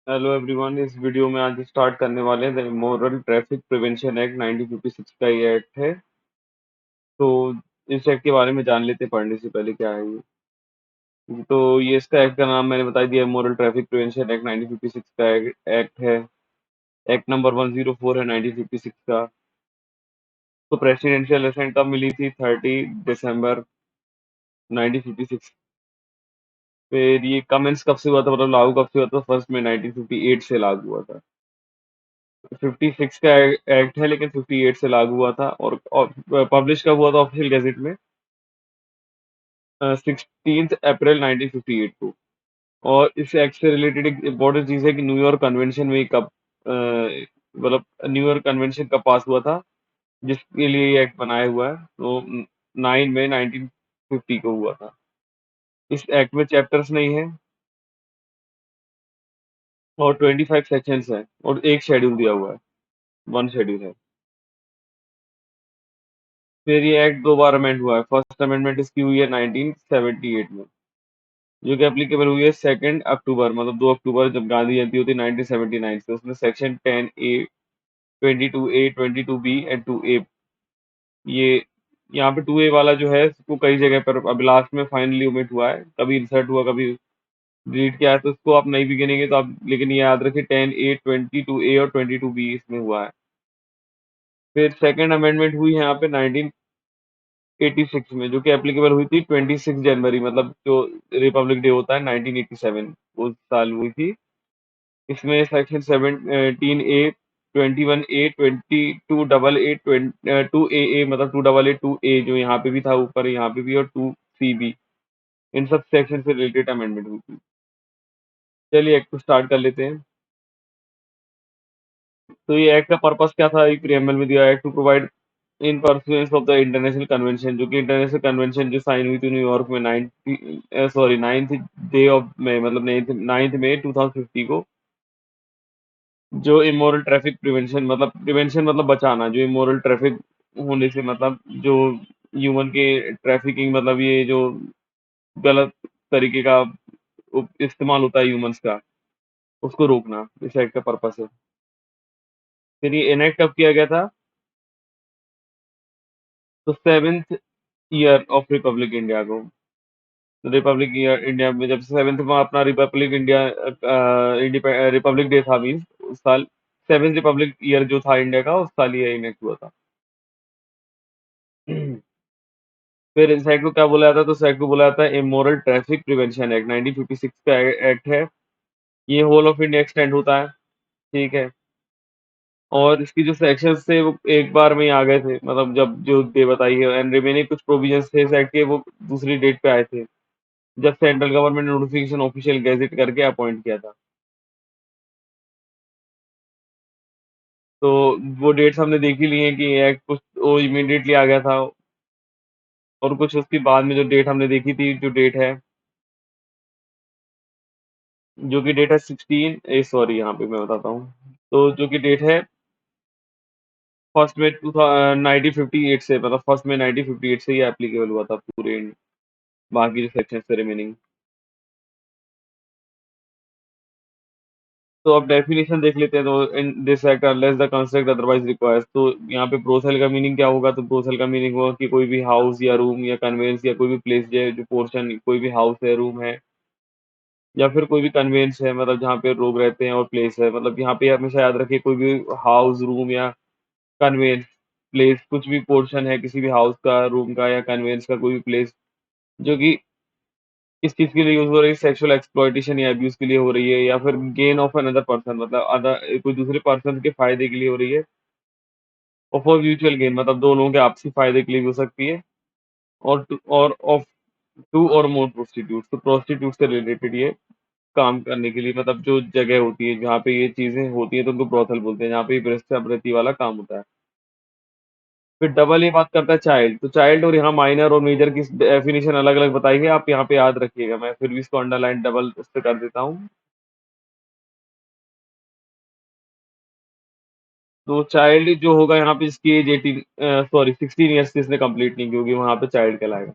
Hello everyone. इस video में आज स्टार्ट करने वाले हैं the immoral traffic prevention act 1956 का ये एक्ट है। तो इस एक्ट के बारे में जान लेते हैं पढ़ने से पहले क्या है ये। तो ये इसका एक्ट का नाम मैंने बता दिया, इमोरल ट्रैफिक प्रिवेंशन एक्ट 1956 का एक्ट है। एक्ट नंबर 104 है 1956 का। तो प्रेसिडेंशियल असेंट कब मिली थी? 30 दिसंबर 1956। फिर ये कमेंस कब से हुआ था, मतलब लागू कब से हुआ था? 1 मई 1958 से लागू हुआ था। 56 का एक्ट है लेकिन 58 से लागू हुआ था। और पब्लिश कब हुआ था ऑफिशियल गैजेट में? 16 अप्रैल 1958 को। और इस एक्ट से रिलेटेड एक इम्पोर्टेंट चीज है कि न्यूयॉर्क कन्वेंशन में कब मतलब न्यूयॉर्क कन्वेंशन कब पास हुआ था, जिसके लिए ये एक्ट बनाया हुआ है। तो 9 मई 1950 को हुआ था। इस एक्ट में चैप्टर्स नहीं है और 25 सेक्शंस हैं और एक शेड्यूल दिया हुआ है। वन शेड्यूल है। फिर ये एक्ट दो बार अमेंड हुआ है। फर्स्ट अमेंडमेंट इसकी हुई है 1978 में, जो कि एप्लीकेबल हुई है 2 अक्टूबर, मतलब 2 अक्टूबर जब गांधी जयंती होती है 1979 से। उसमें section 10A, 22A, 22B and 2A, ये यहाँ पे 2A वाला जो है इसको कई जगह पर अब लास्ट में फाइनली ओमिट हुआ है, कभी इंसर्ट हुआ कभी डिलीट किया है, तो उसको आप नहीं भी गिनेंगे तो आप, लेकिन ये याद रखिए 10A, 22A और 22B इसमें हुआ है। फिर सेकंड अमेंडमेंट हुई है यहाँ पे 1986 में, जो कि एप्लीकेबल हुई थी 26 जनवरी, मतलब जो रिपब्लिक डे होता है 1987 उस साल हुई थी। इसमें section 17A, 21A, 22AA, 2AA, मतलब 2AA जो यहाँ पे भी था ऊपर, यहाँ पे भी, और 2CB, इन सब सेक्शन से रिलेटेड अमेंडमेंट हुई थी। चलिए एक्ट को स्टार्ट कर लेते हैं। तो ये एक्ट का पर्पस क्या था? एक प्रियम्बल में दिया, act to provide in pursuance of the international convention, जो कि इंटरनेशनल कन्वेंशन जो साइन हुई थी न्यूयॉर्क में 9th डे ऑफ मई, मतलब 9th मई 2050 को। जो इमोरल ट्रैफिक प्रिवेंशन, मतलब प्रिवेंशन मतलब बचाना, जो इमोरल ट्रैफिक होने से मतलब जो ह्यूमन के ट्रैफिकिंग, मतलब ये जो गलत तरीके का इस्तेमाल होता है ह्यूमंस का, उसको रोकना इस एक्ट का पर्पस है। फिर ये इनेक्ट कब किया गया था? तो 7th year of Republic India को। रिपब्लिक ईयर इंडिया में जब 7th में अपना रिपब्लिक इंडिया रिपब्लिक डे था, मीन्स उस साल 7th रिपब्लिक ईयर जो था इंडिया का, उस साल ये इनेक्ट हुआ था। फिर इस एक्ट को क्या बोला जाता है? तो इस एक्ट को बोला जाता है इमोरल ट्रैफिक प्रिवेंशन एक्ट। 1956 का एक्ट है। ये होल ऑफ इंडिया एक्सटेंड होता है, ठीक है। और इसकी जो सेक्शंस थे वो एक बार में ही आ गए थे, मतलब जब जो डे बताई है, एंड रिमेनिंग कुछ प्रोविजंस थे इस एक्ट के, वो दूसरी डेट पे आए थे, जब सेंट्रल गवर्नमेंट ने नोटिफिकेशन ऑफिशियल गैजेट करके अपॉइंट किया था। तो वो डेट्स हमने देख ही ली हैं कि ये एक्ट कुछ वो इमीडिएटली आ गया था, और कुछ उसके बाद में जो डेट हमने देखी थी, जो डेट है, जो कि डेट है 16 यहाँ पे मैं बताता हूँ। तो जो कि डेट है 1 मई 1958 से, मतलब 1 मई 1958 से ये एप्लीकेबल हुआ था पूरे बाकी जो सेक्शन थे रिमेनिंग। तो अब डेफिनेशन देख लेते हैं। तो in this act unless the construct otherwise requires, तो यहाँ पे प्रोसेल का मीनिंग क्या होगा? तो प्रोसेल का मीनिंग होगा कि कोई भी हाउस या रूम या कन्वेंस या कोई भी प्लेस है, जो पोर्शन, कोई भी हाउस है, रूम है, या फिर कोई भी कन्वेंस है, मतलब जहाँ पे लोग रहते हैं, और प्लेस है, मतलब यहाँ पे हमेशा याद रखिए कोई भी हाउस, रूम या कन्वेंस, प्लेस, कुछ भी पोर्शन है किसी भी हाउस का, रूम का या कन्वेंस का, कोई भी प्लेस जो कि किस चीज के लिए यूज हो रही है? सेक्सुअल एक्सप्लॉइटेशन या अब्यूज के लिए हो रही है, या फिर गेन ऑफ अनदर पर्सन, मतलब अदर कोई दूसरे पर्सन के फायदे के लिए हो रही है, और फॉर म्यूचुअल गेन, मतलब दो लोगों के आपसी फायदे के लिए भी हो सकती है। और ऑफ टू और मोर प्रोस्टिट्यूट, तो प्रोस्टिट्यूट से रिलेटेड ये काम करने के लिए, मतलब जो जगह होती है जहाँ पे ये चीजें होती है, तो उनको ब्रोथल बोलते हैं, जहाँ पे वेश्यावृत्ति वाला काम होता है। फिर डबल ये बात करता है चाइल्ड, तो चाइल्ड और यहाँ माइनर और मेजर की डेफिनेशन अलग अलग बताई है, आप यहाँ पे याद रखिएगा, मैं फिर भी इसको अंडरलाइन डबल उस पे कर देता हूँ। तो चाइल्ड जो होगा यहाँ पे, इसकी एज 16 ईयर्स से इसने कंप्लीट नहीं की होगी, वहां पे चाइल्ड कहलाएगा।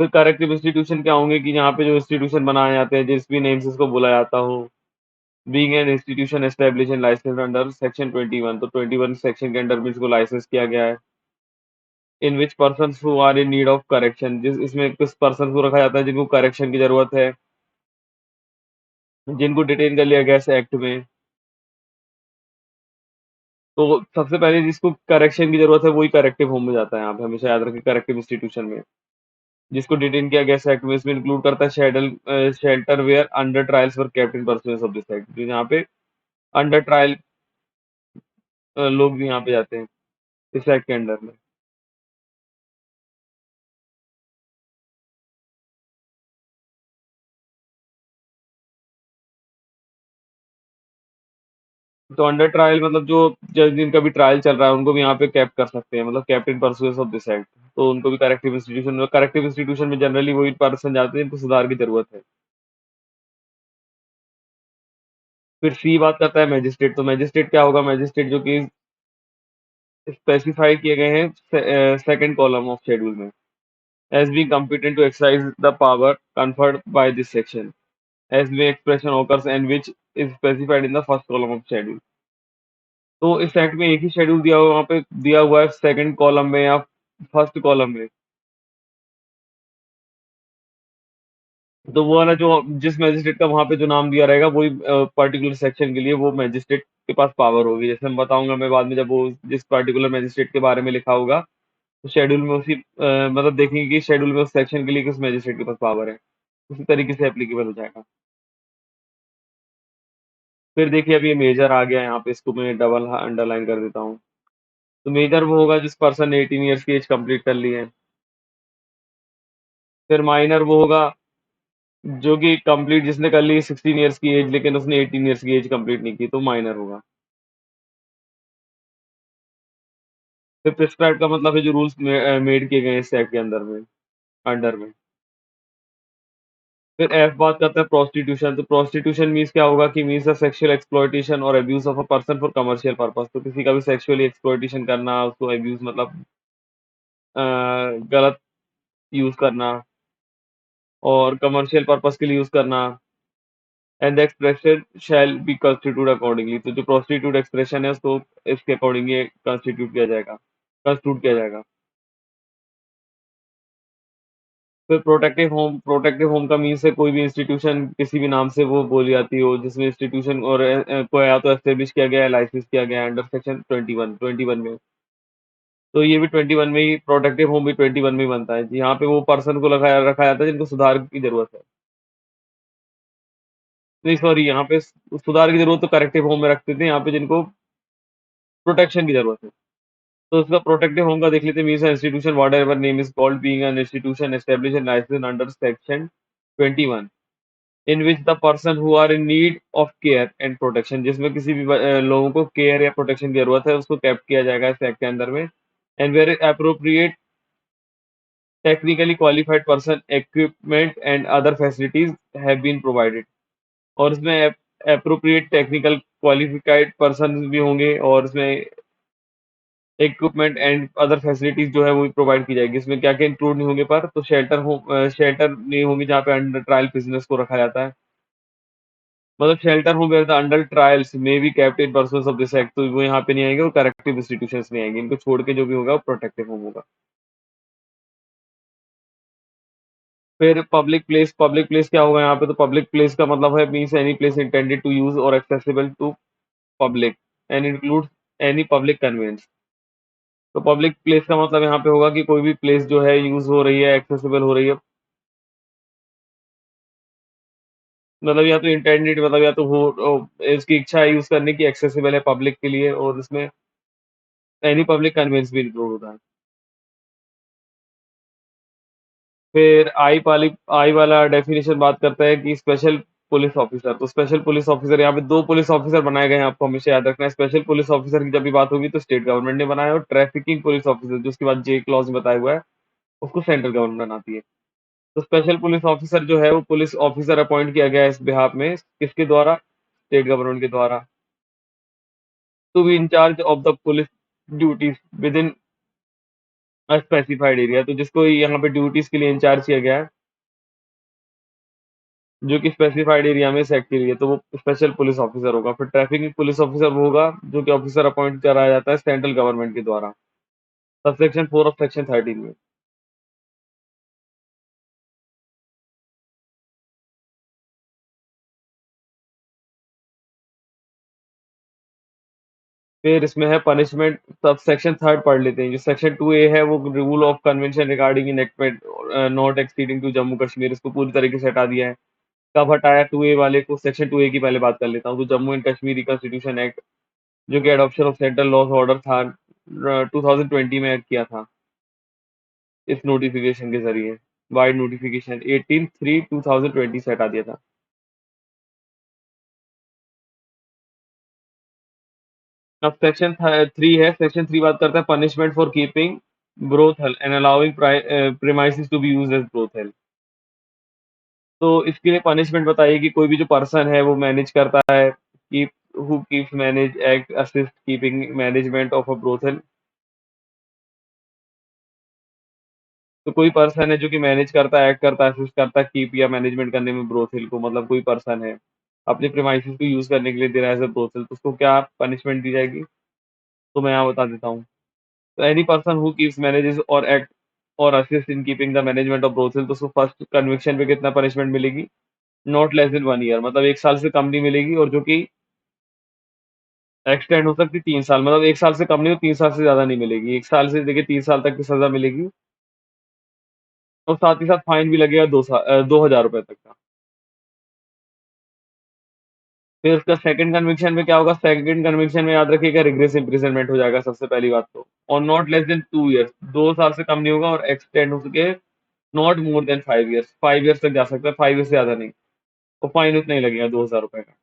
फिर करेक्टिव इंस्टीट्यूशन क्या होंगे कि यहाँ पे जो इंस्टीट्यूशन बनाए जाते हैं, जिस भी नेम से इसको बुलाया जाता हो, being an institution established and licensed under section 21, तो 21 सेक्शन के अंडर भी इसको लाइसेंस किया गया है। In which persons who are in need of correction, जिस इसमें किस पर्सन को रखा जाता है जिनको करेक्शन की ज़रूरत है, जिनको डिटेन कर लिया गया इस एक्ट में। तो सबसे पहले जिसको करेक्शन की ज़रूरत है, वही करेक्टिव होम में जाता है यहाँ पे, हमेशा याद रखें करेक्टिव इंस्टीट्यूशन में। जिसको डिटेन किया गया इस एक्ट में, इसमें इंक्लूड करता है shelter where undertrials were kept in performance of this act, जो यहाँ पे अंडर ट्रायल लोग भी यहाँ पे जाते हैं इस एक्ट के अंडर में। तो अंडर ट्रायल मतलब जो जज जिनका भी ट्रायल चल रहा है उनको भी यहाँ पे कैप कर सकते हैं, मतलब kept in performance of this act. तो उनको भी करेक्टिव इंस्टीट्यूशन में जनरली वही पर्सन जाते हैं जिनको सुधार की जरूरत है। फिर सी बात करता है मैजिस्ट्रेट। तो मैजिस्ट्रेट क्या होगा? मैजिस्ट्रेट जो कि स्पेसिफाई किए गए हैं सेकंड कॉलम ऑफ शेड्यूल में, as being competent to exercise the power conferred by this section, as the expression occurs and which is specified in the first column of schedule। तो इस act में एक ही schedule दिया हुआ, वहाँ पे दिया हुआ है सेकंड कॉलम में या फर्स्ट कॉलम में। तो वो वाला जो जिस मैजिस्ट्रेट का वहाँ पे जो नाम दिया रहेगा, वही पर्टिकुलर सेक्शन के लिए वो मैजिस्ट्रेट के पास पावर होगी। जैसे मैं बताऊंगा मैं बाद में, जब वो जिस पर्टिकुलर मैजिस्ट्रेट के बारे में लिखा होगा, तो शेड्यूल में उसी मतलब देखेंगे कि शेड्यूल में उस सेक्शन के लिए किस मैजिस्ट्रेट के पास पावर है, उसी तरीके से एप्लीकेबल हो जाएगा। फिर देखिए अब ये मेजर आ गया, यहाँ पे इसको मैं डबल अंडरलाइन कर देता हूँ। तो मेजर वो होगा जिस पर्सन ने 18 ईयर्स की एज कंप्लीट कर ली है। फिर माइनर वो होगा जो कि कंप्लीट जिसने कर ली 16 ईयर्स की एज, लेकिन उसने 18 ईयर्स की एज कंप्लीट नहीं की, तो माइनर होगा। फिर प्रिस्क्राइब का मतलब है जो रूल्स मेड किए गए हैं इस एक्ट के अंदर में, अंडर में। फिर एफ बात करता है प्रोस्टिट्यूशन। तो प्रोस्टिट्यूशन मीन्स क्या होगा कि मीन्स सेक्सुअल एक्सप्लॉइटेशन और abuse of a person for commercial purpose. तो किसी का भी सेक्सुअली एक्सप्लॉइटेशन करना, उसको अब्यूज मतलब गलत यूज करना और कमर्शियल पर्पस के लिए यूज करना। And the expression shall be constitute accordingly. तो जो प्रोस्टिट्यूट एक्सप्रेशन है उसको इसके अकॉर्डिंगली कंस्टिट्यूट किया जाएगा, कंस्टिट्यूट किया जाएगा। फिर प्रोटेक्टिव होम का मीन्स है कोई भी इंस्टीट्यूशन किसी भी नाम से वो बोली जाती हो, जिसमें इंस्टीट्यूशन और को या तो एस्टेब्लिश किया गया है, लाइसेंस किया गया है अंडर सेक्शन 21 में। तो ये भी 21 में ही, प्रोटेक्टिव होम भी 21 में ही बनता है। यहाँ पे वो पर्सन को रखा रखा जाता है जिनको सुधार की जरूरत है। नहीं सॉरी, यहाँ पे सुधार की जरूरत तो करेक्टिव होम में रखते थे, यहाँ पे जिनको प्रोटेक्शन की जरूरत है। तो उसका प्रोटेक्टिव होम का देख लेते हैं। Means institution whatever name is called being an institution established and licensed under section 21 in which the person who are in need of care and protection, जिसमें किसी भी लोगों को केयर या प्रोटेक्शन की जरूरत है, उसको कैप्ट किया जाएगा इस एक्ट के अंदर में। And where appropriate technically qualified person equipment and other facilities have been provided. और इसमें अप्रोप्रिएट टेक्निकल क्वालिफाइड पर्सन भी होंगे और इसमें इक्विपमेंट एंड अदर फैसिलिटीज जो है वो भी प्रोवाइड की जाएगी। इसमें क्या क्या इंक्लूड नहीं होंगे, पर तो शेल्टर नहीं होंगे जहाँ पे अंडर ट्रायल बिजनेस को रखा जाता है। मतलब shelter home where the under trials may be kept in purpose of this act, तो वो यहाँ पे नहीं आएंगे और करेक्टिव इंस्टीट्यूशंस नहीं आएंगे। इनको छोड़ के जो भी होगा वो प्रोटेक्टिव होम होगा। फिर पब्लिक प्लेस क्या होगा यहाँ पे? तो पब्लिक प्लेस का मतलब है means any place intended to use और accessible to public and include any public conveyance. तो पब्लिक प्लेस का मतलब यहाँ पे होगा कि कोई भी प्लेस जो है यूज हो रही है, एक्सेसिबल हो रही है, मतलब या तो इंटेंडेड मतलब या तो हो इसकी इच्छा है यूज करने की, एक्सेसिबल है पब्लिक के लिए, और इसमें एनी पब्लिक कन्वेंस भी इंक्लूड होता है। फिर आई वाला डेफिनेशन बात करता है कि स्पेशल पुलिस ऑफिसर। तो स्पेशल पुलिस ऑफिसर, यहाँ पे दो पुलिस ऑफिसर बनाए गए हैं, आपको हमेशा याद रखना है। स्पेशल पुलिस ऑफिसर की जब भी बात होगी तो स्टेट गवर्नमेंट ने बनाया, और ट्रैफिकिंग पुलिस ऑफिसर जो उसके बाद जे क्लॉज में बताया हुआ है, उसको सेंट्रल गवर्नमेंट बनाती है। तो स्पेशल पुलिस ऑफिसर जो है वो पुलिस ऑफिसर अपॉइंट किया गया है इस बिहाफ में, किसके द्वारा? स्टेट गवर्नमेंट के द्वारा। To be incharge of the police duties within specified area, तो जिसको यहाँ पे ड्यूटीज के लिए इंचार्ज किया गया है, जो कि स्पेसिफाइड एरिया में सेट के लिए, तो वो स्पेशल पुलिस ऑफिसर होगा। फिर ट्रैफिक पुलिस ऑफिसर वो होगा जो कि ऑफिसर अपॉइंट कराया जाता है सेंट्रल गवर्नमेंट के द्वारा, सबसेक्शन 4 ऑफ सेक्शन 13 में। फिर इसमें है पनिशमेंट, सब सेक्शन 3 पढ़ लेते हैं। जो सेक्शन 2A है वो rule of convention regarding enactment not exceeding to Jammu Kashmir, इसको पूरी तरीके से हटा दिया है। कब हटाया 2A वाले को, सेक्शन 2A की पहले बात कर लेता हूँ। तो Jammu and Kashmir reconstitution act, जो कि adoption of central laws order था, 2020 में ऐड किया था इस नोटिफिकेशन के जरिए, वाइड नोटिफिकेशन 18/3/2020 से हटा दिया था। अब सेक्शन 3 है, सेक्शन 3 बात करता है punishment for keeping brothel and allowing premises to be used as brothel. तो इसके लिए पनिशमेंट बताइए कि कोई भी जो पर्सन है वो मैनेज करता है, keep who keeps manage act assist keeping management of a brothel. तो कोई पर्सन है जो कि मैनेज करता है, एक्ट करता है, असिस्ट करता है कीप या मैनेजमेंट करने में ब्रोथल को, मतलब कोई पर्सन है अपने प्रीमाइसेस को यूज करने के लिए दे रहा है एज अ ब्रोथल, तो उसको क्या पनिशमेंट दी जाएगी, तो मैं यहाँ बता देता हूँ। तो any person who keeps manages और एक्ट और assist in keeping the management of brothel, तो उसको फर्स्ट कन्विक्शन पे कितना पनिशमेंट मिलेगी, नॉट लेस देन 1 ईयर, मतलब 1 साल से कम नहीं मिलेगी, और जो कि एक्सटेंड हो सकती है 3 साल, मतलब 1 साल से कम नहीं, और 3 साल से ज़्यादा नहीं मिलेगी। 1 साल से लेके 3 साल तक की सज़ा मिलेगी, और साथ ही साथ फाइन भी लगेगा 2,000 रुपए तक का। फिर उसका सेकंड कन्विक्शन में क्या होगा, सेकंड कन्विक्शन में याद रखिएगा रिग्रेस इम्प्रिजनमेंट हो जाएगा सबसे पहली बात तो, और नॉट लेस देन 2 ईयर्स, 2 साल से कम नहीं होगा, और एक्सटेंड हो सके not more than 5 years, 5 years तक जा सकता है, 5 ईयर्स से ज़्यादा नहीं। तो फाइन उतना ही लगेगा 2,000 रुपए का।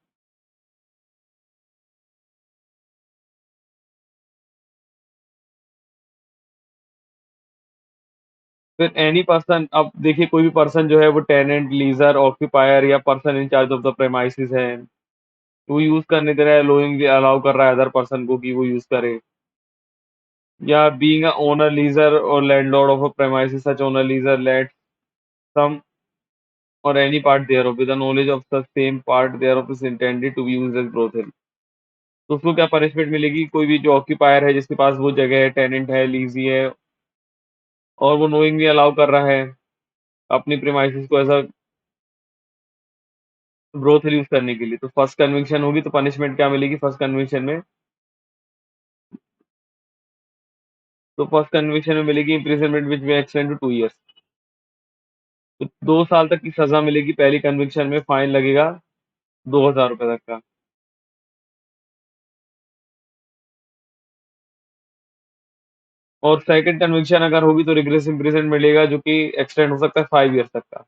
फिर एनी पर्सन, अब देखिए कोई भी पर्सन जो है वो टेनेंट, लीजर, ऑक्यूपायर या person in charge of the premises है, वो यूज करने दे रहा है, लोइंग अलाउ कर रहा है अदर पर्सन को कि वो यूज करे, या बीइंग अ ओनर, लीजर और landlord of a premises, such owner, leaser, let some और any part thereof with the knowledge of the same part thereof is intended to be used as brothel। तो उसको क्या punishment मिलेगी, कोई भी जो occupier है जिसके पास वो जगह है, टेनेंट है, लीजी है, और वो नोइंगली अलाउ कर रहा है अपनी प्रीमाइसेस को एज अ ब्रोथल यूज करने के लिए, तो फर्स्ट कन्विक्शन होगी, तो पनिशमेंट क्या मिलेगी फर्स्ट कन्विक्शन में, तो फर्स्ट कन्विक्शन में मिलेगी इम्प्रिजनमेंट विच में एक्सटेंड टू 2 ईयर्स, तो 2 साल तक की सजा मिलेगी पहली कन्विक्शन में, फाइन लगेगा 2,000 रुपए तक का। और सेकंड कन्विक्शन अगर होगी तो रिग्रेस इम्प्रिजनमेंट मिलेगा, जो कि एक्सटेंड हो सकता है 5 ईयर्स तक का,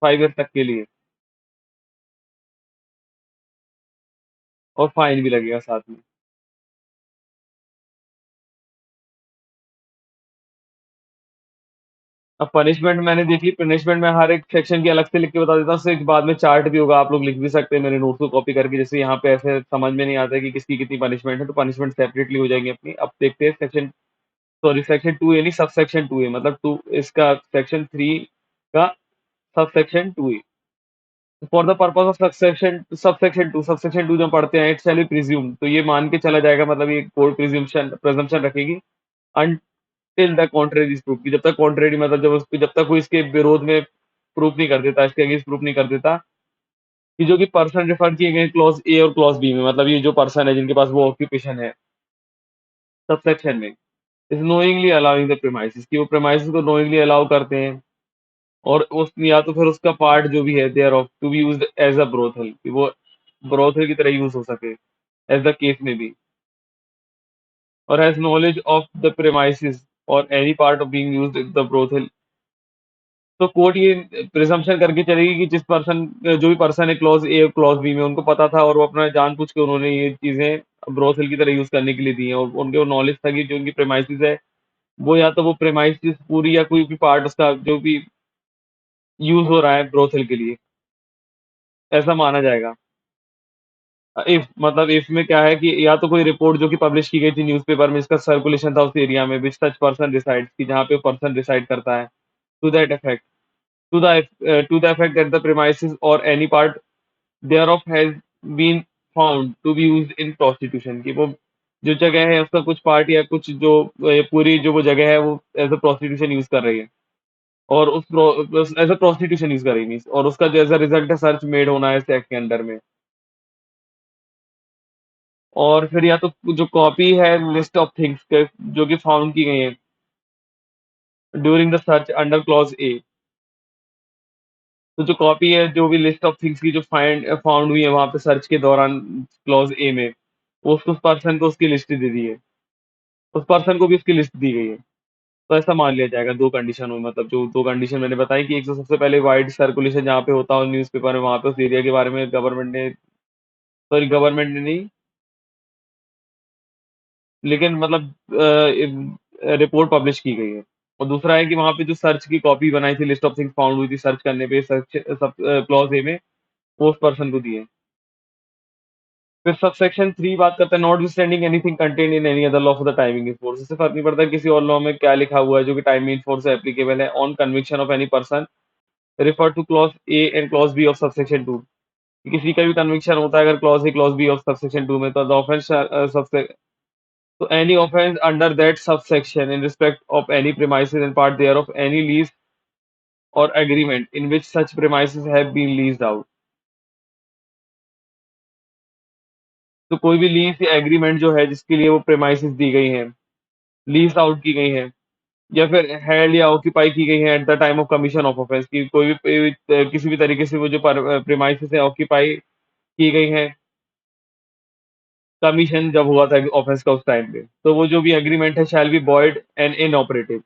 5 ईयर्स तक के लिए, और फाइन भी लगेगा साथ में। अब पनिशमेंट मैंने देख ली, पनिशमेंट में हर एक सेक्शन की अलग से लिख के बता देता हूँ, उससे बाद में चार्ट भी होगा, आप लोग लिख भी सकते हैं मेरे नोट्स को कॉपी करके, जैसे यहाँ पे ऐसे समझ में नहीं आता है कि किसकी कितनी पनिशमेंट है, तो पनिशमेंट सेपरेटली हो जाएगी अपनी। अब देखते हैं सेक्शन, सॉरी सेक्शन 2A नहीं, सब सेक्शन 2A, मतलब टू इसका सेक्शन 3 का sub section 2A। For the purpose of sub section 2 जब पढ़ते हैं, इट शैल बी प्रिज्यूम, तो ये मान के चला जाएगा, मतलब ये कोर्ट प्रिज्यूम्पशन प्रेजम्पशन रखेगी until the contrary is proof, जब तक कॉन्ट्रेरी, मतलब जब तक कोई इसके विरोध में प्रूफ नहीं कर देता, इसके अगेंस्ट प्रूफ नहीं कर देता, कि जो कि पर्सन रेफर किए गए क्लॉज ए और क्लॉज बी में, मतलब ये जो पर्सन है जिनके पास वो ऑक्यूपेशन है सब सेक्शन में, is knowingly allowing the premises, कि वो प्रेमाइसिस को नोइंगली अलाउ करते हैं, और उस या तो फिर उसका पार्ट जो भी है thereof to be used as a brothel, कि वो ब्रोथल की तरह यूज हो सके, एज द केस में भी, और has knowledge of the premises और any part of being used the brothel. तो कोर्ट ये प्रिजम्पशन करके चलेगी कि जिस पर्सन, जो भी पर्सन है क्लॉज ए और क्लॉज बी में, उनको पता था और वो अपना जानबूझ के उन्होंने ये चीजें ब्रोथल की तरह यूज करने के लिए दी हैं, और उनको नॉलेज था कि जो उनकी प्रेमाइसिस है वो या तो वो प्रेमाइसिस पूरी या कोई भी पार्ट उसका जो भी यूज हो रहा है ब्रोथल के लिए, ऐसा माना जाएगा। इफ मतलब इफ में क्या है कि या तो कोई रिपोर्ट जो कि पब्लिश की गई थी न्यूज़पेपर में, इसका सर्कुलेशन था उस एरिया में, व्हिच सच पर्सन रिसाइड्स, कि जहाँ पे पर्सन रिसाइड करता है, to that effect, to the effect that the premises or any part thereof has been found to be used in prostitution, कि वो जो जगह है उसका कुछ पार्ट या कुछ जो पूरी जो वो जगह है वो एज अ प्रोस्टिट्यूशन यूज कर रही है, और उस एज अ प्रोस्टिट्यूशन यूज कर रही है, और उसका जो एज अ रिजल्ट है सर्च मेड होना है इस एक्ट के अंडर में। और फिर या तो जो कॉपी है लिस्ट ऑफ थिंग्स के जो कि फाउंड की गई है during the search under clause A, तो जो कॉपी है जो भी लिस्ट ऑफ थिंग्स की जो फाउंड हुई है वहां पे सर्च के दौरान क्लॉज ए में, वो उसको उस पर्सन को उसकी लिस्ट दे दी है, उस पर्सन को भी उसकी लिस्ट दी गई है। तो ऐसा मान लिया जाएगा दो कंडीशन में, मतलब जो दो कंडीशन मैंने बताई कि एक तो सबसे पहले वाइड सर्कुलेशन जहाँ पे होता हो न्यूज़पेपर में, वहां पे उस एरिया के बारे में गवर्नमेंट ने, सॉरी गवर्नमेंट ने नहीं, लेकिन मतलब रिपोर्ट पब्लिश की गई है। और दूसरा है कि वहां पे जो सर्च की कॉपी बनाई थी, लिस्ट ऑफ थिंग्स फाउंड हुई थी सर्च करने पे, सर्च सब क्लॉज ए में, वो उस पर्सन को दिए। फिर सबसेक्शन 3 बात करता है notwithstanding anything contained in any other law for the timing in force, इससे फर्क नहीं पड़ता किसी और लॉ में क्या लिखा हुआ है जो कि टाइमिंग इन फोर्स एप्लीकेबल है on conviction of any person refer to clause A and clause B of subsection 2, किसी का भी कन्विक्शन होता है अगर clause A clause B of subsection 2 में, तो द ऑफेंस तो any offense under that subsection in respect of any premises and part thereof any lease or agreement in which such premises have been leased out, तो कोई भी lease या agreement जो है जिसके लिए वो प्रेमाइसेस दी गई हैं, लीज आउट की गई हैं, या फिर हेल्ड या ऑक्यूपाई की गई हैं at the time of commission of offence, की कोई भी किसी भी तरीके से वो जो प्रेमाइसेस है ऑक्यूपाई की गई हैं कमीशन जब हुआ था ऑफेंस का उस टाइम पे, तो वो जो भी एग्रीमेंट है shall be void and inoperative,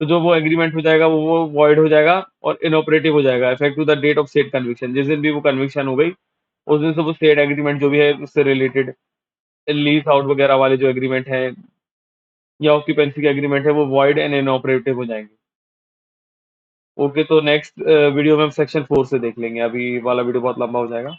तो जो वो एग्रीमेंट हो जाएगा वो वॉइड हो जाएगा और इनऑपरेटिव हो जाएगा effect to the date of said conviction, जिस दिन भी वो कन्विक्शन हो गई उस दिन से वो सेड एग्रीमेंट जो भी है उससे रिलेटेड लीज आउट वगैरह वाले जो एग्रीमेंट है या ऑक्यूपेंसी के एग्रीमेंट है वो वॉइड एंड इनऑपरेटिव हो जाएंगे। ओके, तो नेक्स्ट वीडियो में हम सेक्शन 4 से देख लेंगे, अभी वाला वीडियो बहुत लंबा हो जाएगा।